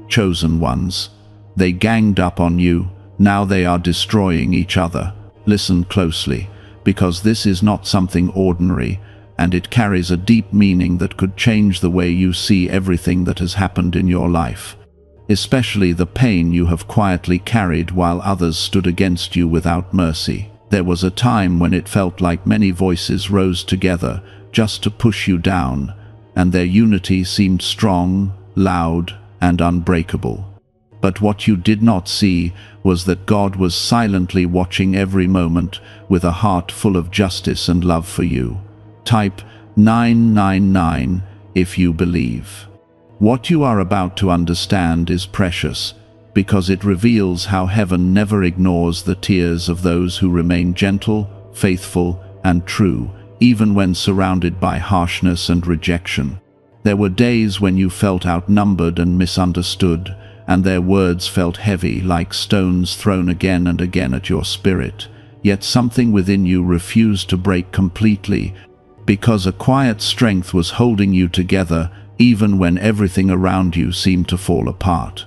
chosen ones. They ganged up on you, now they are destroying each other. Listen closely, because this is not something ordinary, and it carries a deep meaning that could change the way you see everything that has happened in your life, especially the pain you have quietly carried while others stood against you without mercy. There was a time when it felt like many voices rose together just to push you down, and their unity seemed strong, loud, and unbreakable. But what you did not see was that God was silently watching every moment with a heart full of justice and love for you. Type 999 if you believe. What you are about to understand is precious, because it reveals how heaven never ignores the tears of those who remain gentle, faithful, and true, even when surrounded by harshness and rejection. There were days when you felt outnumbered and misunderstood, and their words felt heavy, like stones thrown again and again at your spirit. Yet something within you refused to break completely, because a quiet strength was holding you together even when everything around you seemed to fall apart.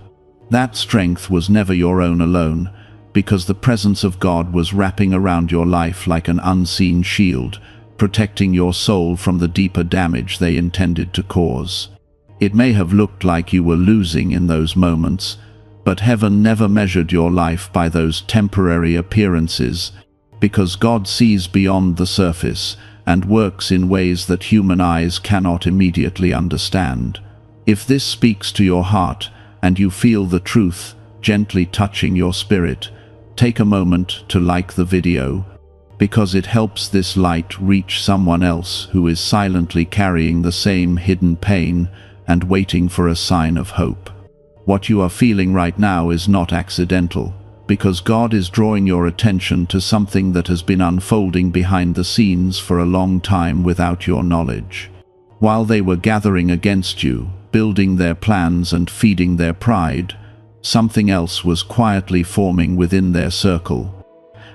That strength was never your own alone, because the presence of God was wrapping around your life like an unseen shield, protecting your soul from the deeper damage they intended to cause. It may have looked like you were losing in those moments, but heaven never measured your life by those temporary appearances, because God sees beyond the surface and works in ways that human eyes cannot immediately understand. If this speaks to your heart and you feel the truth gently touching your spirit, take a moment to like the video, because it helps this light reach someone else who is silently carrying the same hidden pain and waiting for a sign of hope. What you are feeling right now is not accidental, because God is drawing your attention to something that has been unfolding behind the scenes for a long time without your knowledge. While they were gathering against you, building their plans and feeding their pride, something else was quietly forming within their circle.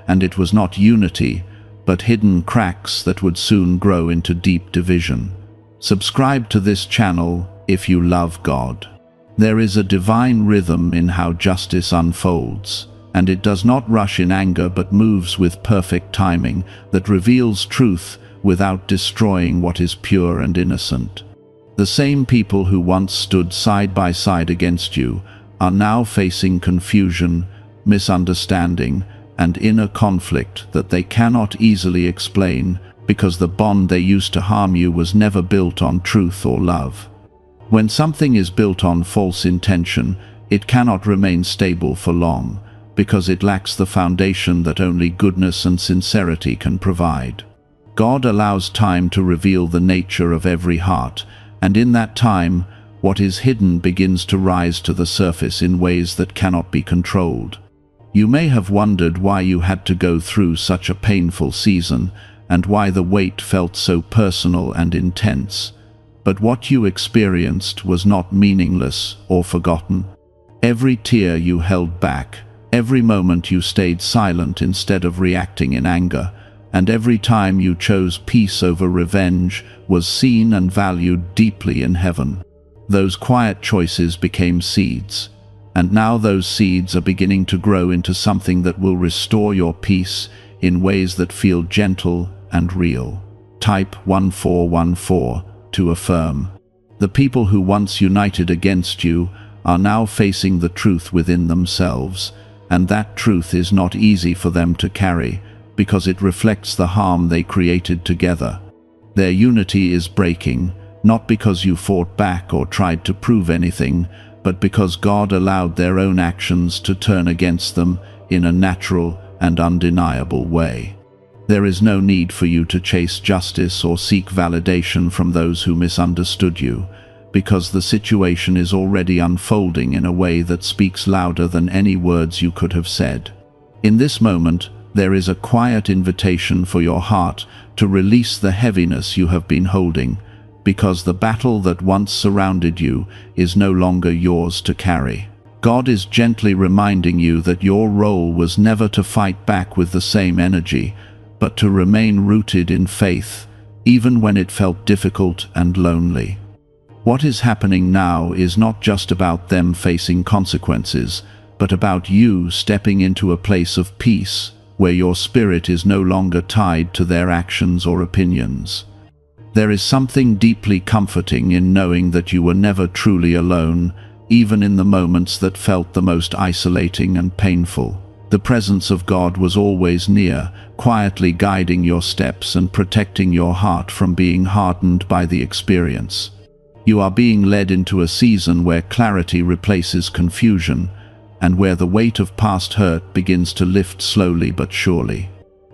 And it was not unity, but hidden cracks that would soon grow into deep division. Subscribe to this channel if you love God. There is a divine rhythm in how justice unfolds, and it does not rush in anger but moves with perfect timing that reveals truth without destroying what is pure and innocent. The same people who once stood side by side against you are now facing confusion, misunderstanding, and inner conflict that they cannot easily explain, because the bond they used to harm you was never built on truth or love. When something is built on false intention, it cannot remain stable for long, because it lacks the foundation that only goodness and sincerity can provide. God allows time to reveal the nature of every heart, and in that time, what is hidden begins to rise to the surface in ways that cannot be controlled. You may have wondered why you had to go through such a painful season, and why the weight felt so personal and intense. But what you experienced was not meaningless or forgotten. Every tear you held back, every moment you stayed silent instead of reacting in anger, and every time you chose peace over revenge was seen and valued deeply in heaven. Those quiet choices became seeds, and now those seeds are beginning to grow into something that will restore your peace in ways that feel gentle and real. Type 1414 to affirm. The people who once united against you are now facing the truth within themselves, and that truth is not easy for them to carry, because it reflects the harm they created together. Their unity is breaking, not because you fought back or tried to prove anything, but because God allowed their own actions to turn against them in a natural and undeniable way. There is no need for you to chase justice or seek validation from those who misunderstood you, because the situation is already unfolding in a way that speaks louder than any words you could have said. In this moment, there is a quiet invitation for your heart to release the heaviness you have been holding, because the battle that once surrounded you is no longer yours to carry. God is gently reminding you that your role was never to fight back with the same energy, but to remain rooted in faith, even when it felt difficult and lonely. What is happening now is not just about them facing consequences, but about you stepping into a place of peace, where your spirit is no longer tied to their actions or opinions. There is something deeply comforting in knowing that you were never truly alone, even in the moments that felt the most isolating and painful. The presence of God was always near, quietly guiding your steps and protecting your heart from being hardened by the experience. You are being led into a season where clarity replaces confusion, and where the weight of past hurt begins to lift slowly but surely.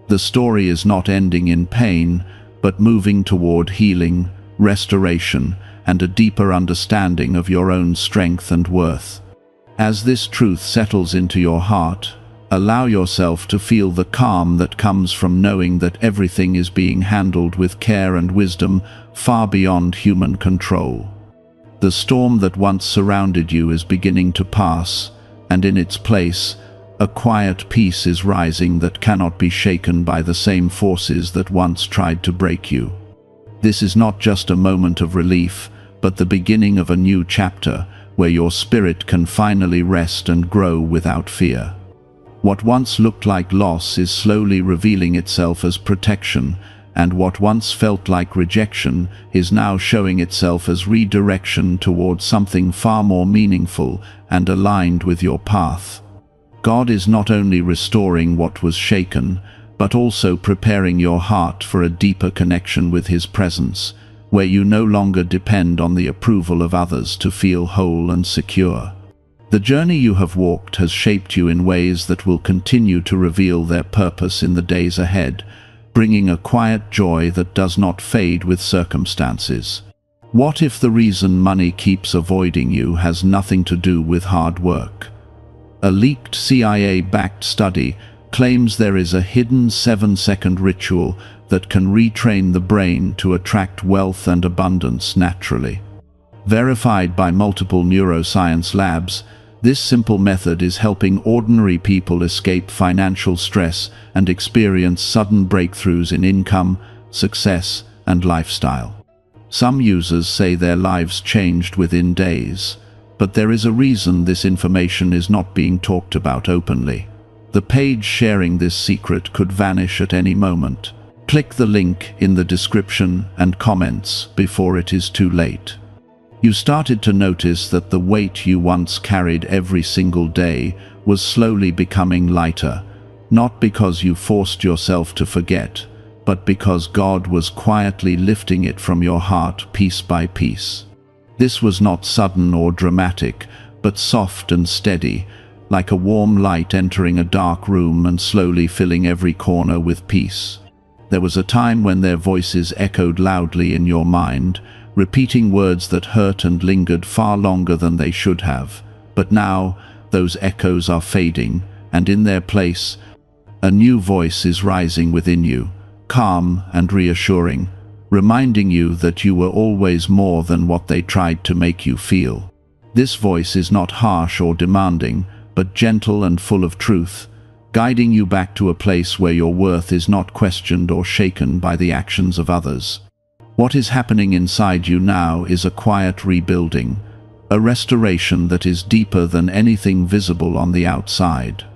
The story is not ending in pain, but moving toward healing, restoration, and a deeper understanding of your own strength and worth. As this truth settles into your heart, allow yourself to feel the calm that comes from knowing that everything is being handled with care and wisdom far beyond human control. The storm that once surrounded you is beginning to pass, and in its place, a quiet peace is rising that cannot be shaken by the same forces that once tried to break you. This is not just a moment of relief, but the beginning of a new chapter, where your spirit can finally rest and grow without fear. What once looked like loss is slowly revealing itself as protection, and what once felt like rejection is now showing itself as redirection towards something far more meaningful and aligned with your path. God is not only restoring what was shaken, but also preparing your heart for a deeper connection with His presence, where you no longer depend on the approval of others to feel whole and secure. The journey you have walked has shaped you in ways that will continue to reveal their purpose in the days ahead, bringing a quiet joy that does not fade with circumstances. What if the reason money keeps avoiding you has nothing to do with hard work? A leaked CIA-backed study claims there is a hidden 7-second ritual that can retrain the brain to attract wealth and abundance naturally. Verified by multiple neuroscience labs, this simple method is helping ordinary people escape financial stress and experience sudden breakthroughs in income, success, and lifestyle. Some users say their lives changed within days, but there is a reason this information is not being talked about openly. The page sharing this secret could vanish at any moment. Click the link in the description and comments before it is too late. You started to notice that the weight you once carried every single day was slowly becoming lighter, not because you forced yourself to forget, but because God was quietly lifting it from your heart piece by piece. This was not sudden or dramatic, but soft and steady, like a warm light entering a dark room and slowly filling every corner with peace. There was a time when their voices echoed loudly in your mind, repeating words that hurt and lingered far longer than they should have. But now, those echoes are fading, and in their place, a new voice is rising within you, calm and reassuring, reminding you that you were always more than what they tried to make you feel. This voice is not harsh or demanding, but gentle and full of truth, guiding you back to a place where your worth is not questioned or shaken by the actions of others. What is happening inside you now is a quiet rebuilding, a restoration that is deeper than anything visible on the outside.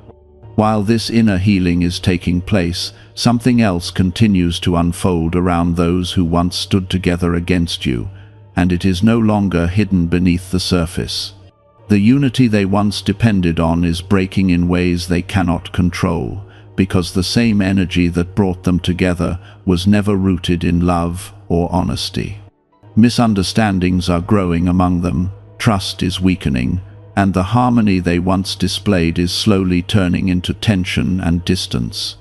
While this inner healing is taking place, something else continues to unfold around those who once stood together against you, and it is no longer hidden beneath the surface. The unity they once depended on is breaking in ways they cannot control, because the same energy that brought them together was never rooted in love or honesty. Misunderstandings are growing among them, trust is weakening, and the harmony they once displayed is slowly turning into tension and distance.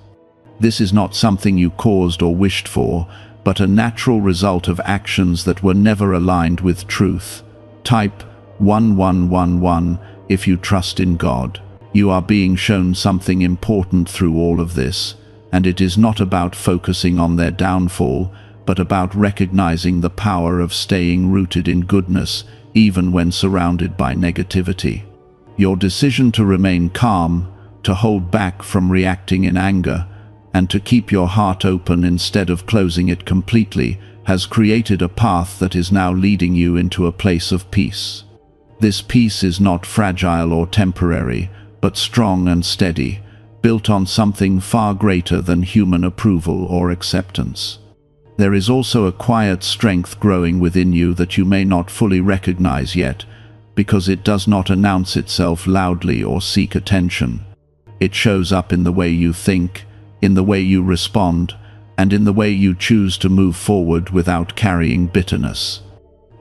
This is not something you caused or wished for, but a natural result of actions that were never aligned with truth. Type 1111 if you trust in God. You are being shown something important through all of this, and it is not about focusing on their downfall, but about recognizing the power of staying rooted in goodness, even when surrounded by negativity. Your decision to remain calm, to hold back from reacting in anger, and to keep your heart open instead of closing it completely, has created a path that is now leading you into a place of peace. This peace is not fragile or temporary, but strong and steady, built on something far greater than human approval or acceptance. There is also a quiet strength growing within you that you may not fully recognize yet, because it does not announce itself loudly or seek attention. It shows up in the way you think, in the way you respond, and in the way you choose to move forward without carrying bitterness.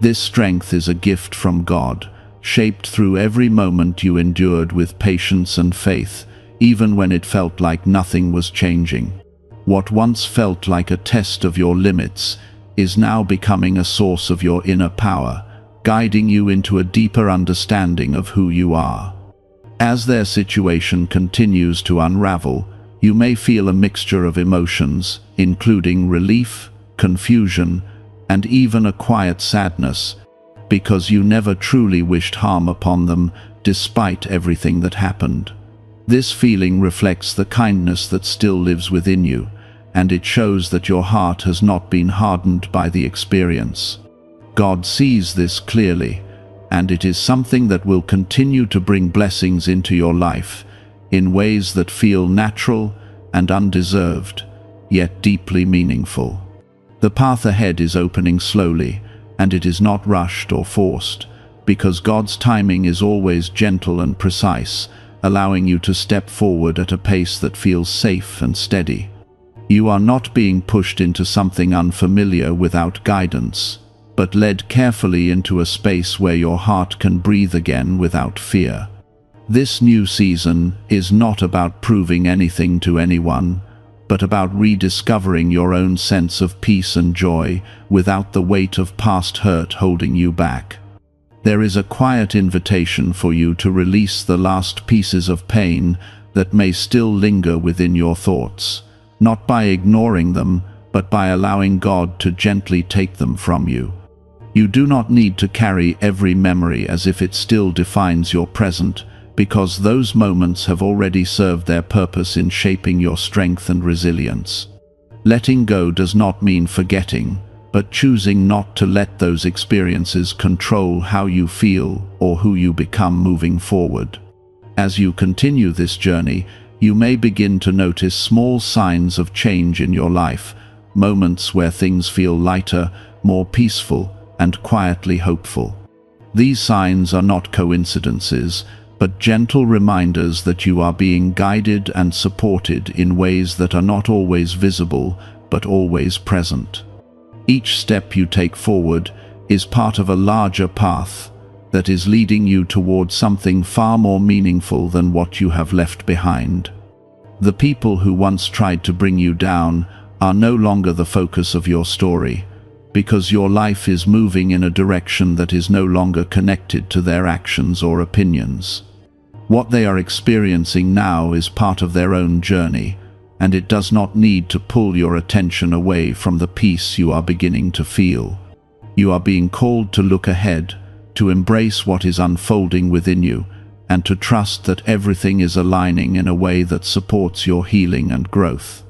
This strength is a gift from God, shaped through every moment you endured with patience and faith, even when it felt like nothing was changing. What once felt like a test of your limits is now becoming a source of your inner power, guiding you into a deeper understanding of who you are. As their situation continues to unravel, you may feel a mixture of emotions, including relief, confusion, and even a quiet sadness, because you never truly wished harm upon them despite everything that happened. This feeling reflects the kindness that still lives within you, and it shows that your heart has not been hardened by the experience. God sees this clearly, and it is something that will continue to bring blessings into your life in ways that feel natural and undeserved, yet deeply meaningful. The path ahead is opening slowly, and it is not rushed or forced, because God's timing is always gentle and precise, allowing you to step forward at a pace that feels safe and steady. You are not being pushed into something unfamiliar without guidance, but led carefully into a space where your heart can breathe again without fear. This new season is not about proving anything to anyone, but about rediscovering your own sense of peace and joy without the weight of past hurt holding you back. There is a quiet invitation for you to release the last pieces of pain that may still linger within your thoughts, not by ignoring them, but by allowing God to gently take them from you. You do not need to carry every memory as if it still defines your present, because those moments have already served their purpose in shaping your strength and resilience. Letting go does not mean forgetting, but choosing not to let those experiences control how you feel or who you become moving forward. As you continue this journey, you may begin to notice small signs of change in your life, moments where things feel lighter, more peaceful, and quietly hopeful. These signs are not coincidences, but gentle reminders that you are being guided and supported in ways that are not always visible, but always present. Each step you take forward is part of a larger path that is leading you towards something far more meaningful than what you have left behind. The people who once tried to bring you down are no longer the focus of your story, because your life is moving in a direction that is no longer connected to their actions or opinions. What they are experiencing now is part of their own journey, and it does not need to pull your attention away from the peace you are beginning to feel. You are being called to look ahead, to embrace what is unfolding within you, and to trust that everything is aligning in a way that supports your healing and growth.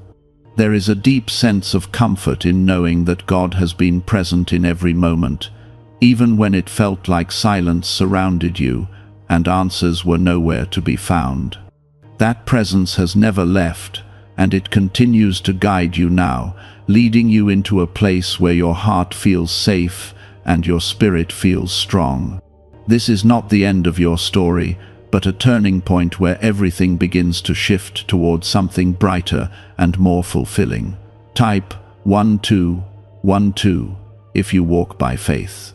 There is a deep sense of comfort in knowing that God has been present in every moment, even when it felt like silence surrounded you and answers were nowhere to be found. That presence has never left, and it continues to guide you now, leading you into a place where your heart feels safe and your spirit feels strong. This is not the end of your story, but a turning point where everything begins to shift towards something brighter and more fulfilling. Type 1212 if you walk by faith.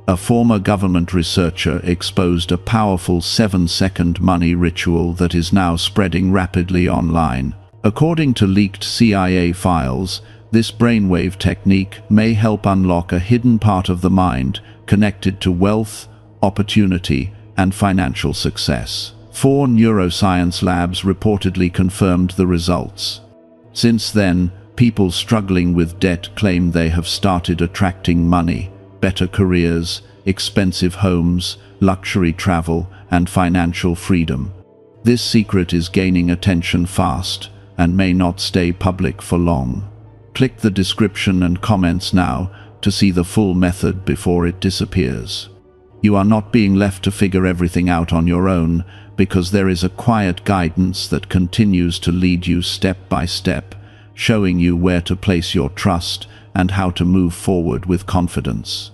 A former government researcher exposed a powerful 7-second money ritual that is now spreading rapidly online. According to leaked CIA files, this brainwave technique may help unlock a hidden part of the mind connected to wealth, opportunity, and financial success. 4 neuroscience labs reportedly confirmed the results. Since then, people struggling with debt claim they have started attracting money, better careers, expensive homes, luxury travel, and financial freedom. This secret is gaining attention fast and may not stay public for long. Click the description and comments now to see the full method before it disappears. You are not being left to figure everything out on your own, because there is a quiet guidance that continues to lead you step by step, showing you where to place your trust and how to move forward with confidence.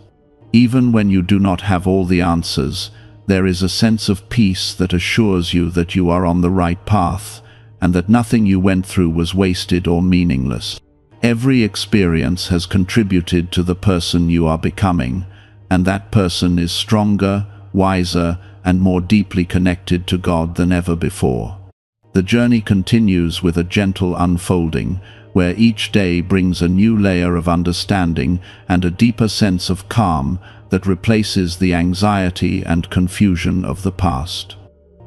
Even when you do not have all the answers, there is a sense of peace that assures you that you are on the right path, and that nothing you went through was wasted or meaningless. Every experience has contributed to the person you are becoming, and that person is stronger, wiser, and more deeply connected to God than ever before. The journey continues with a gentle unfolding, where each day brings a new layer of understanding and a deeper sense of calm that replaces the anxiety and confusion of the past.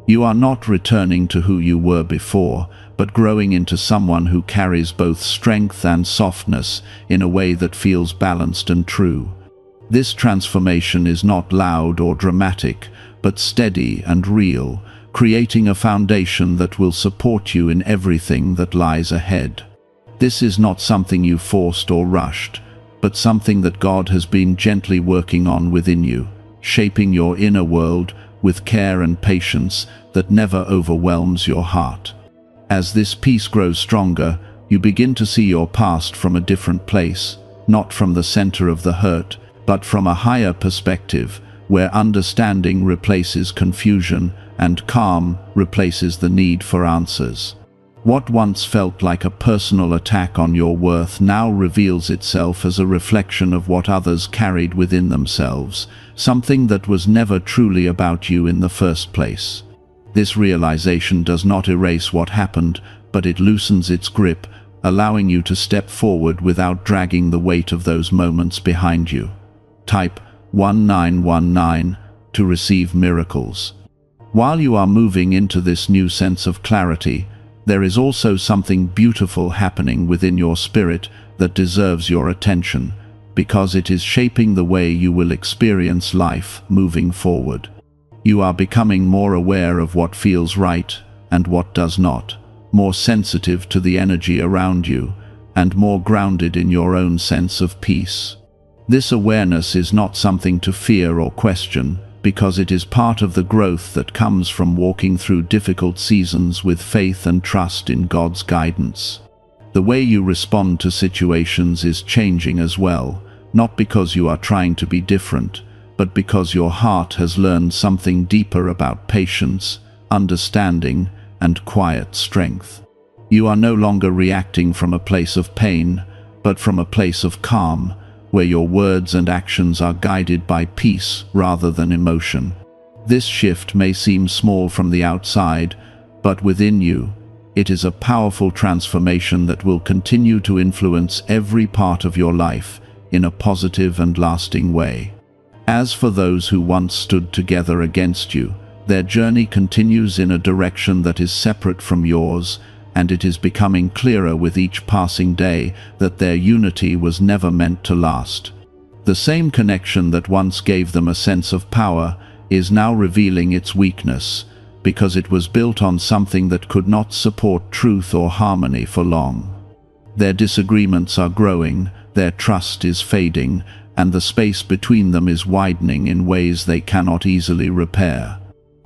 You are not returning to who you were before, but growing into someone who carries both strength and softness in a way that feels balanced and true. This transformation is not loud or dramatic, but steady and real, creating a foundation that will support you in everything that lies ahead. This is not something you forced or rushed, but something that God has been gently working on within you, shaping your inner world with care and patience that never overwhelms your heart. As this peace grows stronger, you begin to see your past from a different place, not from the center of the hurt, but from a higher perspective, where understanding replaces confusion and calm replaces the need for answers. What once felt like a personal attack on your worth now reveals itself as a reflection of what others carried within themselves, something that was never truly about you in the first place. This realization does not erase what happened, but it loosens its grip, allowing you to step forward without dragging the weight of those moments behind you. Type 1919 to receive miracles. While you are moving into this new sense of clarity, there is also something beautiful happening within your spirit that deserves your attention, because it is shaping the way you will experience life moving forward. You are becoming more aware of what feels right and what does not, more sensitive to the energy around you, and more grounded in your own sense of peace. This awareness is not something to fear or question, because it is part of the growth that comes from walking through difficult seasons with faith and trust in God's guidance. The way you respond to situations is changing as well, not because you are trying to be different, but because your heart has learned something deeper about patience, understanding, and quiet strength. You are no longer reacting from a place of pain, but from a place of calm, where your words and actions are guided by peace rather than emotion. This shift may seem small from the outside, but within you, it is a powerful transformation that will continue to influence every part of your life in a positive and lasting way. As for those who once stood together against you, their journey continues in a direction that is separate from yours, and it is becoming clearer with each passing day that their unity was never meant to last. The same connection that once gave them a sense of power is now revealing its weakness, because it was built on something that could not support truth or harmony for long. Their disagreements are growing, their trust is fading, and the space between them is widening in ways they cannot easily repair.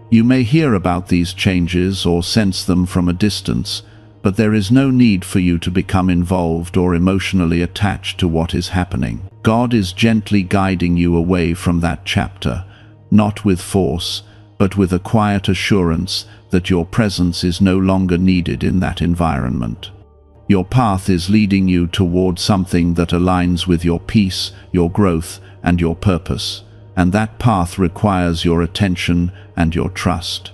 You may hear about these changes or sense them from a distance, but there is no need for you to become involved or emotionally attached to what is happening. God is gently guiding you away from that chapter, not with force, but with a quiet assurance that your presence is no longer needed in that environment. Your path is leading you toward something that aligns with your peace, your growth, and your purpose, and that path requires your attention and your trust.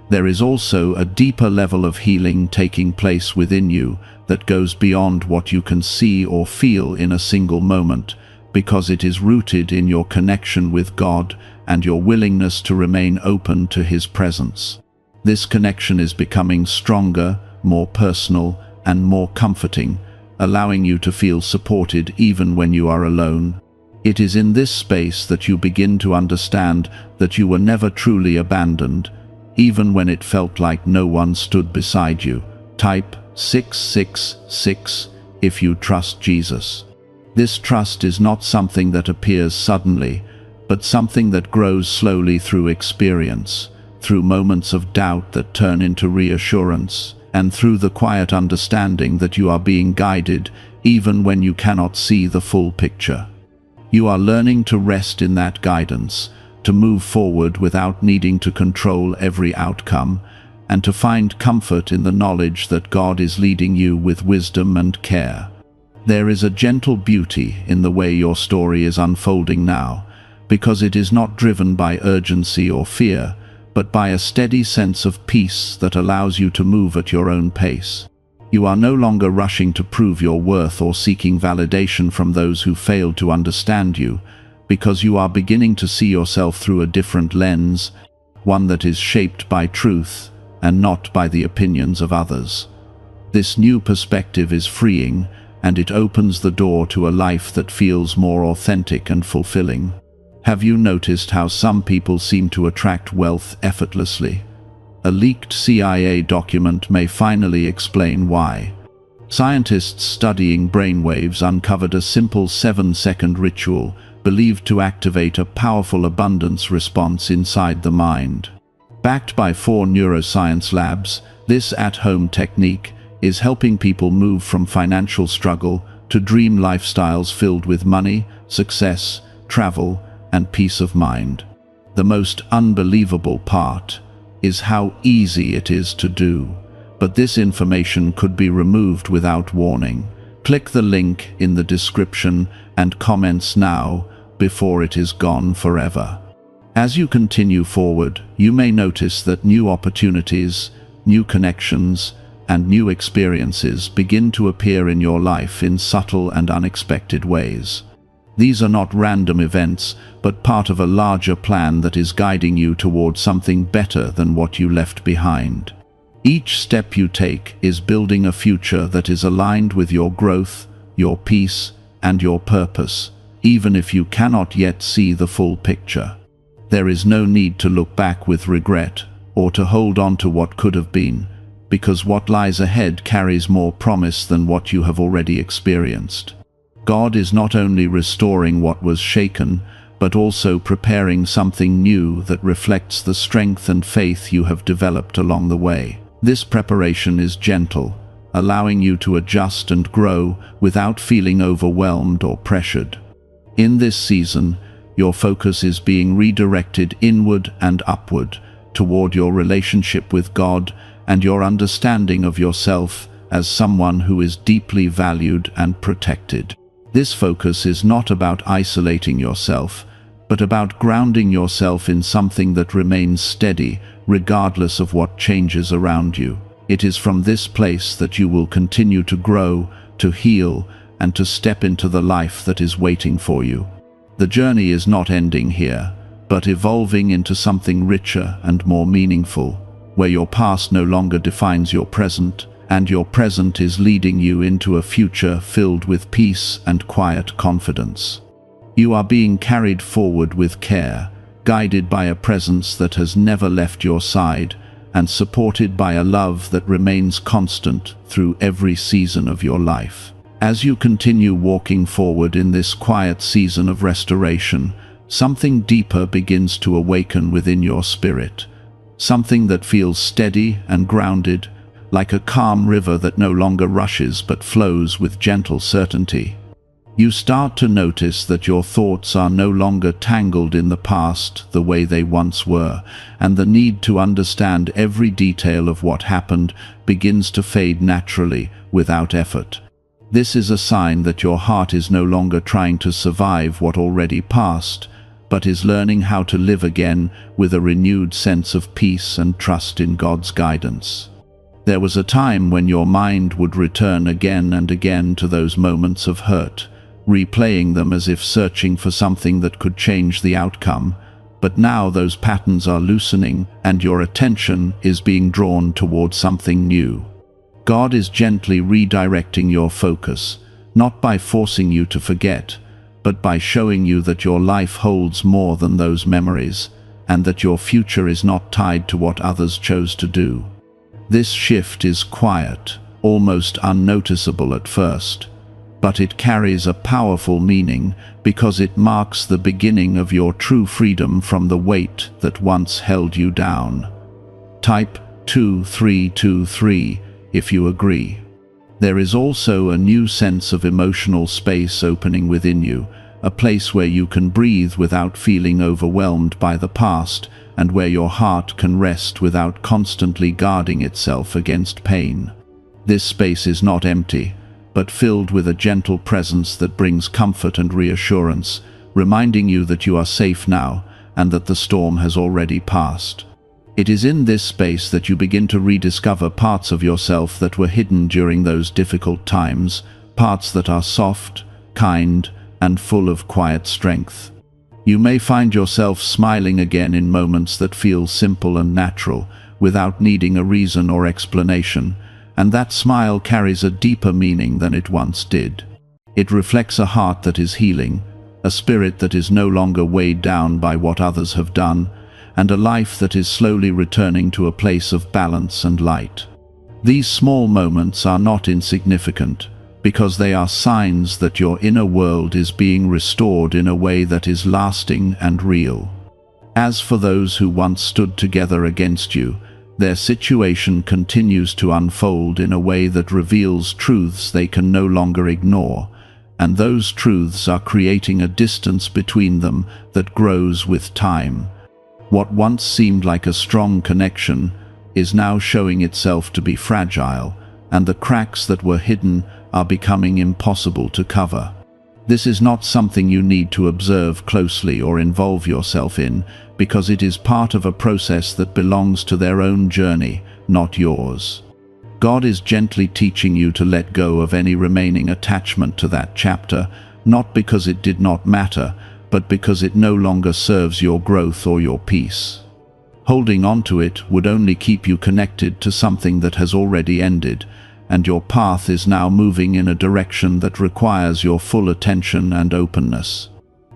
There is also a deeper level of healing taking place within you that goes beyond what you can see or feel in a single moment, because it is rooted in your connection with God and your willingness to remain open to His presence. This connection is becoming stronger, more personal, and more comforting, allowing you to feel supported even when you are alone. It is in this space that you begin to understand that you were never truly abandoned, even when it felt like no one stood beside you. Type 666 if you trust Jesus. This trust is not something that appears suddenly, but something that grows slowly through experience, through moments of doubt that turn into reassurance, and through the quiet understanding that you are being guided even when you cannot see the full picture. You are learning to rest in that guidance, to move forward without needing to control every outcome, and to find comfort in the knowledge that God is leading you with wisdom and care. There is a gentle beauty in the way your story is unfolding now, because it is not driven by urgency or fear, but by a steady sense of peace that allows you to move at your own pace. You are no longer rushing to prove your worth or seeking validation from those who failed to understand you, because you are beginning to see yourself through a different lens, one that is shaped by truth and not by the opinions of others. This new perspective is freeing, and it opens the door to a life that feels more authentic and fulfilling. Have you noticed how some people seem to attract wealth effortlessly? A leaked CIA document may finally explain why. Scientists studying brainwaves uncovered a simple 7-second ritual believed to activate a powerful abundance response inside the mind. Backed by 4 neuroscience labs, this at-home technique is helping people move from financial struggle to dream lifestyles filled with money, success, travel, and peace of mind. The most unbelievable part is how easy it is to do, but this information could be removed without warning. Click the link in the description and comments now before it is gone forever. As you continue forward, you may notice that new opportunities, new connections, and new experiences begin to appear in your life in subtle and unexpected ways. These are not random events, but part of a larger plan that is guiding you toward something better than what you left behind. Each step you take is building a future that is aligned with your growth, your peace, and your purpose, even if you cannot yet see the full picture. There is no need to look back with regret or to hold on to what could have been, because what lies ahead carries more promise than what you have already experienced. God is not only restoring what was shaken, but also preparing something new that reflects the strength and faith you have developed along the way. This preparation is gentle, allowing you to adjust and grow without feeling overwhelmed or pressured. In this season, your focus is being redirected inward and upward, toward your relationship with God and your understanding of yourself as someone who is deeply valued and protected. This focus is not about isolating yourself, but about grounding yourself in something that remains steady, regardless of what changes around you. It is from this place that you will continue to grow, to heal, and to step into the life that is waiting for you. The journey is not ending here, but evolving into something richer and more meaningful, where your past no longer defines your present, and your present is leading you into a future filled with peace and quiet confidence. You are being carried forward with care, guided by a presence that has never left your side, and supported by a love that remains constant through every season of your life. As you continue walking forward in this quiet season of restoration, something deeper begins to awaken within your spirit, something that feels steady and grounded, like a calm river that no longer rushes but flows with gentle certainty. You start to notice that your thoughts are no longer tangled in the past the way they once were, and the need to understand every detail of what happened begins to fade naturally, without effort. This is a sign that your heart is no longer trying to survive what already passed, but is learning how to live again with a renewed sense of peace and trust in God's guidance. There was a time when your mind would return again and again to those moments of hurt, replaying them as if searching for something that could change the outcome. But now those patterns are loosening, and your attention is being drawn toward something new. God is gently redirecting your focus, not by forcing you to forget, but by showing you that your life holds more than those memories, and that your future is not tied to what others chose to do. This shift is quiet, almost unnoticeable at first. But it carries a powerful meaning because it marks the beginning of your true freedom from the weight that once held you down. Type 2323 if you agree. There is also a new sense of emotional space opening within you, a place where you can breathe without feeling overwhelmed by the past, and where your heart can rest without constantly guarding itself against pain. This space is not empty, but filled with a gentle presence that brings comfort and reassurance, reminding you that you are safe now and that the storm has already passed. It is in this space that you begin to rediscover parts of yourself that were hidden during those difficult times, parts that are soft, kind, and full of quiet strength. You may find yourself smiling again in moments that feel simple and natural, without needing a reason or explanation, and that smile carries a deeper meaning than it once did. It reflects a heart that is healing, a spirit that is no longer weighed down by what others have done, and a life that is slowly returning to a place of balance and light. These small moments are not insignificant, because they are signs that your inner world is being restored in a way that is lasting and real. As for those who once stood together against you, their situation continues to unfold in a way that reveals truths they can no longer ignore, and those truths are creating a distance between them that grows with time. What once seemed like a strong connection is now showing itself to be fragile, and the cracks that were hidden are becoming impossible to cover. This is not something you need to observe closely or involve yourself in, because it is part of a process that belongs to their own journey, not yours. God is gently teaching you to let go of any remaining attachment to that chapter, not because it did not matter, but because it no longer serves your growth or your peace. Holding on to it would only keep you connected to something that has already ended, and your path is now moving in a direction that requires your full attention and openness.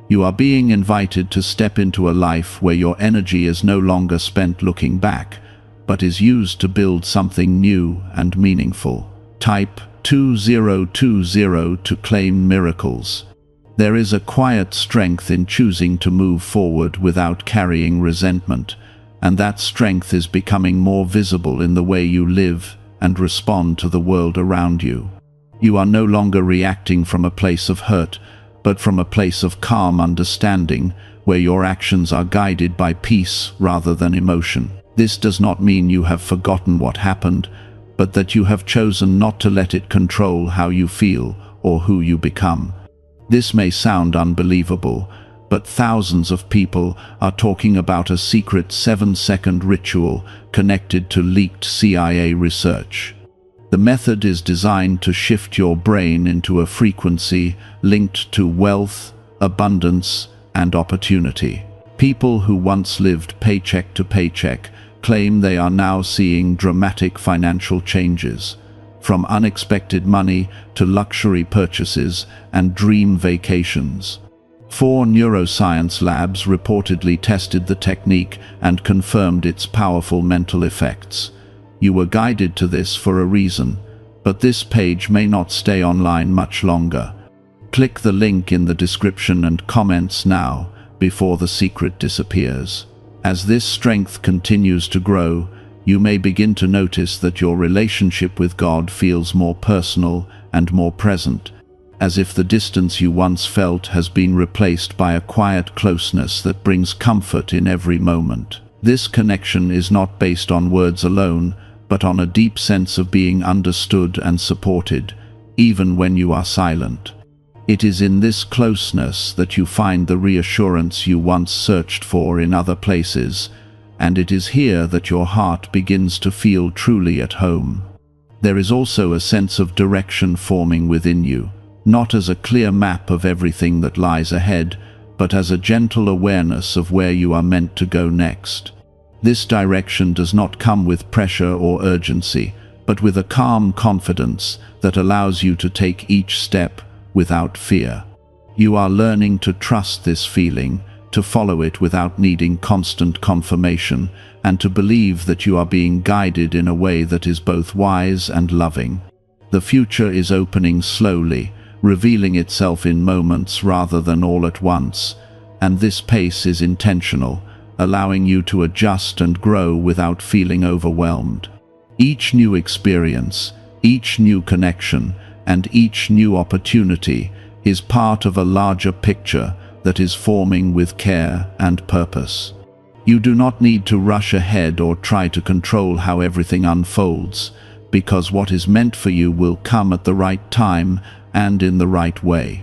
You are being invited to step into a life where your energy is no longer spent looking back, but is used to build something new and meaningful. Type 2020 to claim miracles. There is a quiet strength in choosing to move forward without carrying resentment, and that strength is becoming more visible in the way you live and respond to the world around you. You are no longer reacting from a place of hurt, but from a place of calm understanding, where your actions are guided by peace rather than emotion. This does not mean you have forgotten what happened, but that you have chosen not to let it control how you feel or who you become. This may sound unbelievable, but thousands of people are talking about a secret 7-second ritual connected to leaked CIA research. The method is designed to shift your brain into a frequency linked to wealth, abundance, and opportunity. People who once lived paycheck to paycheck claim they are now seeing dramatic financial changes, from unexpected money to luxury purchases and dream vacations. 4 neuroscience labs reportedly tested the technique and confirmed its powerful mental effects. You were guided to this for a reason, but this page may not stay online much longer. Click the link in the description and comments now, before the secret disappears. As this strength continues to grow, you may begin to notice that your relationship with God feels more personal and more present, as if the distance you once felt has been replaced by a quiet closeness that brings comfort in every moment. This connection is not based on words alone, but on a deep sense of being understood and supported, even when you are silent. It is in this closeness that you find the reassurance you once searched for in other places, and it is here that your heart begins to feel truly at home. There is also a sense of direction forming within you, not as a clear map of everything that lies ahead, but as a gentle awareness of where you are meant to go next. This direction does not come with pressure or urgency, but with a calm confidence that allows you to take each step without fear. You are learning to trust this feeling, to follow it without needing constant confirmation, and to believe that you are being guided in a way that is both wise and loving. The future is opening slowly, revealing itself in moments rather than all at once, and this pace is intentional, allowing you to adjust and grow without feeling overwhelmed. Each new experience, each new connection, and each new opportunity is part of a larger picture that is forming with care and purpose. You do not need to rush ahead or try to control how everything unfolds, because what is meant for you will come at the right time and in the right way.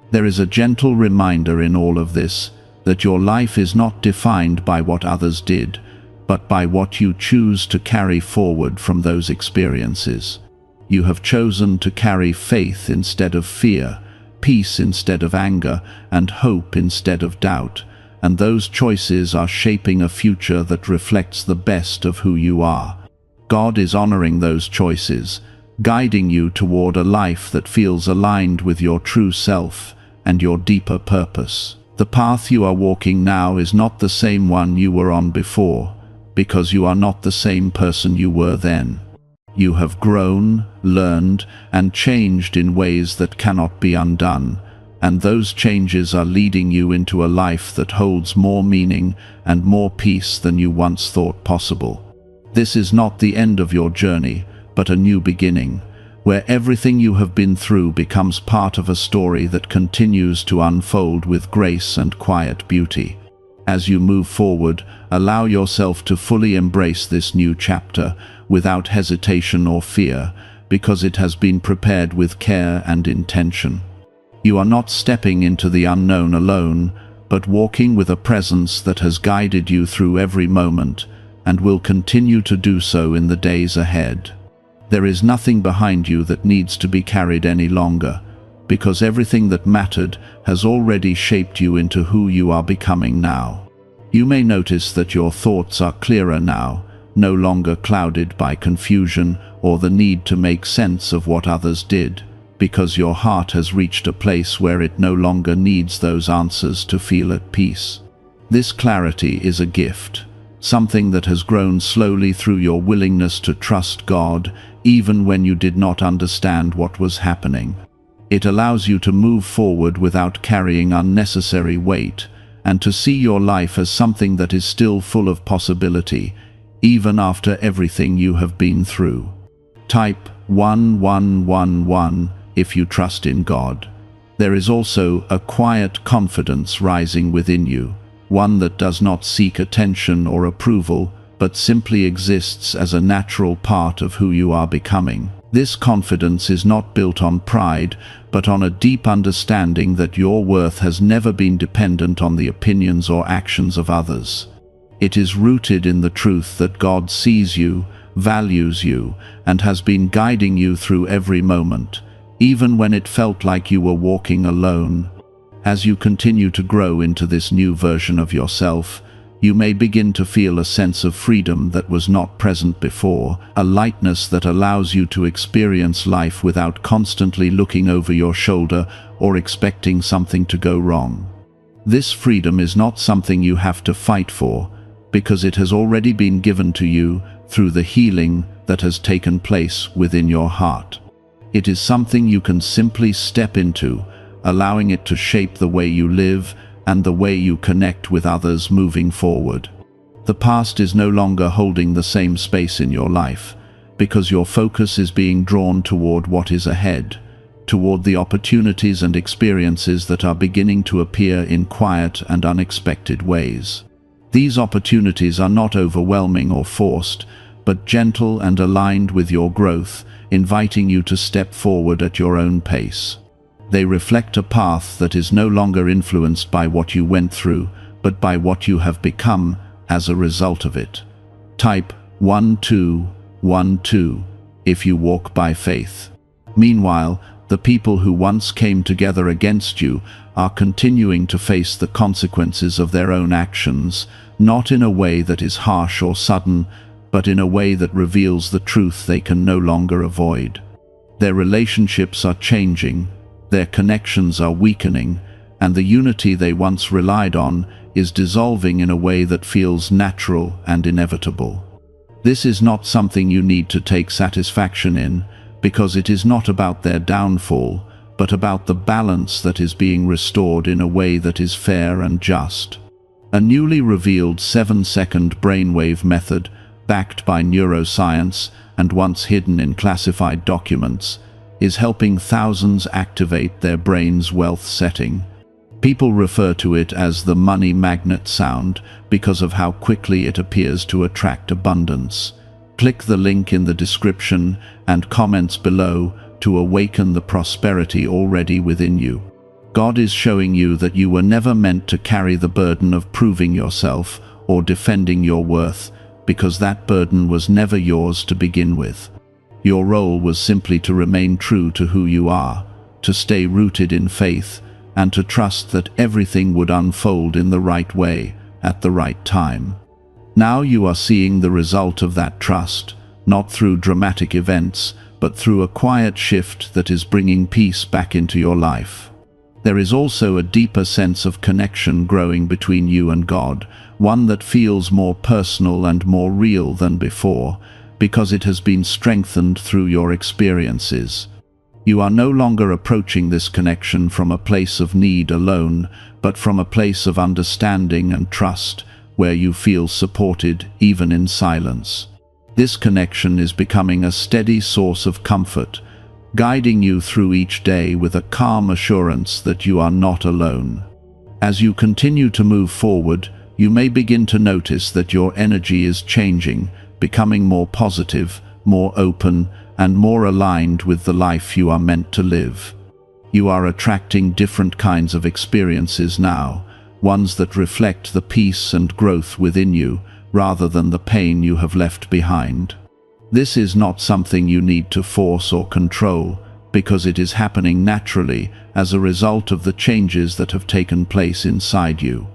There is a gentle reminder in all of this that your life is not defined by what others did, but by what you choose to carry forward from those experiences. You have chosen to carry faith instead of fear, peace instead of anger, and hope instead of doubt, and those choices are shaping a future that reflects the best of who you are. God is honoring those choices, guiding you toward a life that feels aligned with your true self and your deeper purpose. The path you are walking now is not the same one you were on before, because you are not the same person you were then. You have grown, learned, and changed in ways that cannot be undone, and those changes are leading you into a life that holds more meaning and more peace than you once thought possible. This is not the end of your journey, but a new beginning, where everything you have been through becomes part of a story that continues to unfold with grace and quiet beauty. As you move forward, allow yourself to fully embrace this new chapter without hesitation or fear, because it has been prepared with care and intention. You are not stepping into the unknown alone, but walking with a presence that has guided you through every moment and will continue to do so in the days ahead. There is nothing behind you that needs to be carried any longer, because everything that mattered has already shaped you into who you are becoming now. You may notice that your thoughts are clearer now, no longer clouded by confusion or the need to make sense of what others did, because your heart has reached a place where it no longer needs those answers to feel at peace. This clarity is a gift, something that has grown slowly through your willingness to trust God, even when you did not understand what was happening. It allows you to move forward without carrying unnecessary weight, and to see your life as something that is still full of possibility, even after everything you have been through. Type 1111 if you trust in God. There is also a quiet confidence rising within you, one that does not seek attention or approval, but simply exists as a natural part of who you are becoming. This confidence is not built on pride, but on a deep understanding that your worth has never been dependent on the opinions or actions of others. It is rooted in the truth that God sees you, values you, and has been guiding you through every moment, even when it felt like you were walking alone. As you continue to grow into this new version of yourself, you may begin to feel a sense of freedom that was not present before, a lightness that allows you to experience life without constantly looking over your shoulder or expecting something to go wrong. This freedom is not something you have to fight for, because it has already been given to you through the healing that has taken place within your heart. It is something you can simply step into, allowing it to shape the way you live and the way you connect with others moving forward. The past is no longer holding the same space in your life, because your focus is being drawn toward what is ahead, toward the opportunities and experiences that are beginning to appear in quiet and unexpected ways. These opportunities are not overwhelming or forced, but gentle and aligned with your growth, inviting you to step forward at your own pace. They reflect a path that is no longer influenced by what you went through, but by what you have become as a result of it. Type 1212 if you walk by faith. Meanwhile, the people who once came together against you are continuing to face the consequences of their own actions, not in a way that is harsh or sudden, but in a way that reveals the truth they can no longer avoid. Their relationships are changing, their connections are weakening, and the unity they once relied on is dissolving in a way that feels natural and inevitable. This is not something you need to take satisfaction in, because it is not about their downfall, but about the balance that is being restored in a way that is fair and just. A newly revealed 7-second brainwave method, backed by neuroscience and once hidden in classified documents, is helping thousands activate their brain's wealth setting. People refer to it as the money magnet sound because of how quickly it appears to attract abundance. Click the link in the description and comments below to awaken the prosperity already within you. God is showing you that you were never meant to carry the burden of proving yourself or defending your worth, because that burden was never yours to begin with. Your role was simply to remain true to who you are, to stay rooted in faith, and to trust that everything would unfold in the right way, at the right time. Now you are seeing the result of that trust, not through dramatic events, but through a quiet shift that is bringing peace back into your life. There is also a deeper sense of connection growing between you and God, one that feels more personal and more real than before, because it has been strengthened through your experiences. You are no longer approaching this connection from a place of need alone, but from a place of understanding and trust, where you feel supported even in silence. This connection is becoming a steady source of comfort, guiding you through each day with a calm assurance that you are not alone. As you continue to move forward, you may begin to notice that your energy is changing, becoming more positive, more open, and more aligned with the life you are meant to live. You are attracting different kinds of experiences now, ones that reflect the peace and growth within you, rather than the pain you have left behind. This is not something you need to force or control, because it is happening naturally as a result of the changes that have taken place inside you.